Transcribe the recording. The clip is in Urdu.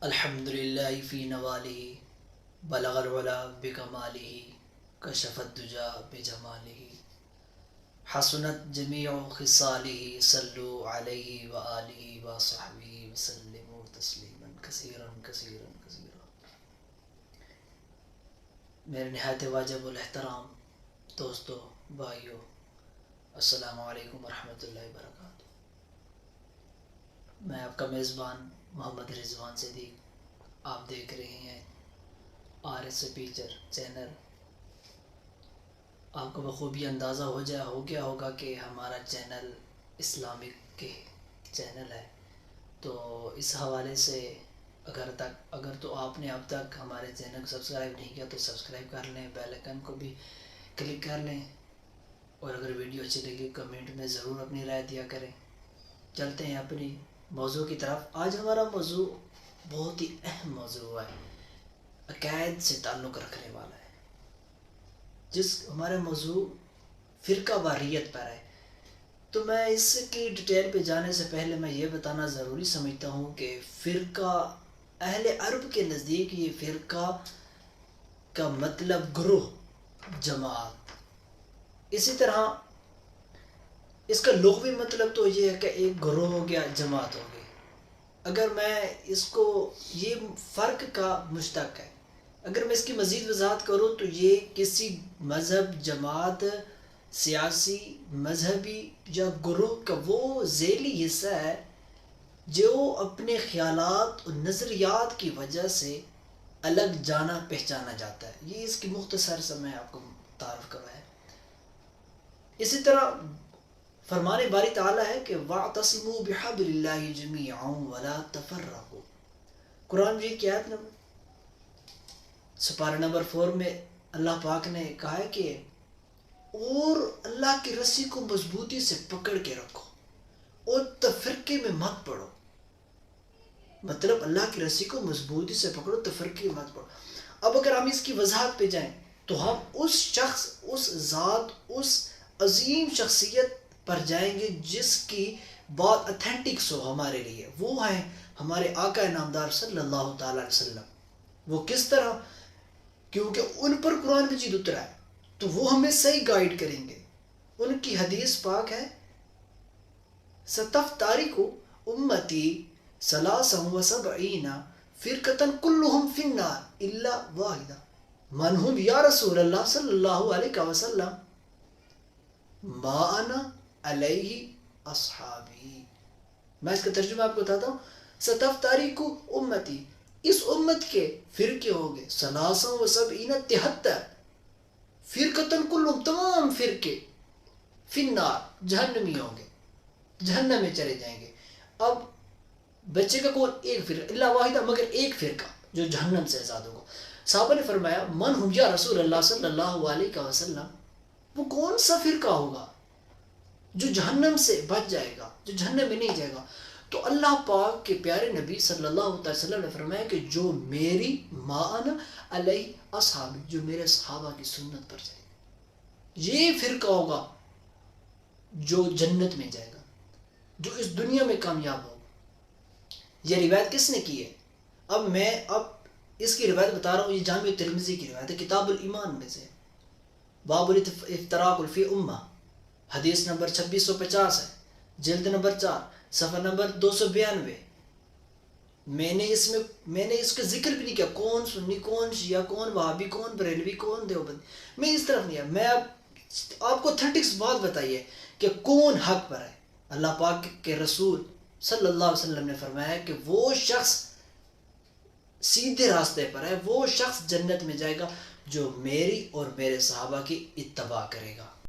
الحمدللہ فی نوالہ بلغ العلا بکمالہ کشف الدجا بجمالہ حسنت جمیع خصالہ صلو علیہ وآلہ وصحبہ وسلموا تسلیما کثیرا کثیرا کثیرا۔ میرے نہایت واجب الاحترام دوستو، بھائیو، السلام علیکم ورحمۃ اللہ وبرکاتہ۔ میں آپ کا میزبان محمد رضوان صدیق، آپ دیکھ رہے ہیں RS فیچر چینل۔ آپ کو بخوبی اندازہ ہو گیا ہوگا کہ ہمارا چینل اسلامک کے چینل ہے، تو اس حوالے سے اگر تو آپ نے اب تک ہمارے چینل کو سبسکرائب نہیں کیا تو سبسکرائب کر لیں، بیل آئکن کو بھی کلک کر لیں، اور اگر ویڈیو اچھی لگے کمنٹ میں ضرور اپنی رائے دیا کریں۔ چلتے ہیں اپنی موضوع کی طرف۔ آج ہمارا موضوع بہت ہی اہم موضوع ہے، عقائد سے تعلق رکھنے والا ہے۔ ہمارا موضوع فرقہ واریت پر ہے، تو میں اس کی ڈیٹیل پہ جانے سے پہلے میں یہ بتانا ضروری سمجھتا ہوں کہ فرقہ اہل عرب کے نزدیک یہ فرقہ کا مطلب گروہ، جماعت۔ اسی طرح اس کا لغوی مطلب تو یہ ہے کہ ایک گروہ ہو گیا، جماعت ہو گئی۔ اگر میں اس کو، یہ فرق کا مشتق ہے، اگر میں اس کی مزید وضاحت کروں تو یہ کسی مذہب، جماعت، سیاسی، مذہبی یا گروہ کا وہ ذیلی حصہ ہے جو اپنے خیالات اور نظریات کی وجہ سے الگ جانا پہچانا جاتا ہے۔ یہ اس کی مختصر سے میں آپ کو تعارف کروایا ہے۔ اسی طرح فرمان باری تعالیٰ ہے کہ وَاعْتَصِمُوا بِحَبْلِ اللَّهِ جَمِيعًا وَلَا تَفَرَّقُوا۔ قرآن مجید کی آیت سپارہ نمبر 4 میں اللہ پاک نے کہا ہے کہ اور اللہ کی رسی کو مضبوطی سے پکڑ کے رکھو اور تفرقے میں مت پڑو۔ مطلب اللہ کی رسی کو مضبوطی سے پکڑو، تفرقے میں مت پڑو۔ اب اگر ہم اس کی وضاحت پہ جائیں تو ہم اس شخص، اس ذات، اس عظیم شخصیت پر جائیں گے جس کی بات اتھینٹکس ہو ہمارے لیے، وہ ہیں ہمارے آقا نامدار صلی اللہ تعالیٰ علیہ وسلم۔ وہ کس طرح؟ کیونکہ ان پر قرآن مجید اترا ہے تو وہ ہمیں صحیح گائیڈ کریں گے۔ ان کی حدیث پاک ہے سَتَفْتَرِقُ أُمَّتِي ثَلَاثًا وَسَبْعِينَ فِرْقَةً كُلُّهُمْ فِي النَّارِ إِلَّا وَاحِدَةً مَنْ هُمْ يَا رَسُولَ اللَّهِ صلی اللہ علیہ وسلم مَا أَنَا عَلَيْهِ أَصْحَابِي۔ میں اس کا ترجمہ آپ کو بتاتا ہوں۔ سَتَفْتَرِقُ أُمَّتِي، اس امت کے فرقے ہوں گے، ثلاثاً وسبعین، 73 فرقتاً کلہم، تمام فرقے، فی النار، جہنمی ہوں گے، جہنم میں چلے جائیں گے۔ اب بچے کا کون؟ ایک فرقہ، الا واحدہ، مگر ایک فرقہ جو جہنم سے آزاد ہوگا۔ صحابہ نے فرمایا من ہم یا رسول اللہ صلی اللہ علیہ وسلم، وہ کون سا فرقہ ہوگا جو جہنم سے بچ جائے گا، جو جہنم میں نہیں جائے گا؟ تو اللہ پاک کے پیارے نبی صلی اللہ علیہ وسلم نے فرمایا کہ جو میری ما انا علیہ اصحابی، جو میرے صحابہ کی سنت پر جائے گا، یہ فرقہ ہوگا جو جنت میں جائے گا، جو اس دنیا میں کامیاب ہوگا۔ یہ روایت کس نے کی ہے؟ اب میں اس کی روایت بتا رہا ہوں، یہ جامع ترمذی کی روایت ہے، کتاب الایمان میں سے، باب الافتراق فی امہ، حدیث نمبر 2650 ہے، جلد نمبر 4، صفحہ نمبر 292۔ میں نے اس کا ذکر بھی نہیں کیا، کون سنی، کون شیعہ، کون وہابی، کون بریلوی، کون دیوبندی، میں اس طرف نہیں ہے۔ میں آپ کو اتھینٹکس بات بتائیے کہ کون حق پر ہے۔ اللہ پاک کے رسول صلی اللہ علیہ وسلم نے فرمایا کہ وہ شخص سیدھے راستے پر ہے، وہ شخص جنت میں جائے گا جو میری اور میرے صحابہ کی اتباع کرے گا۔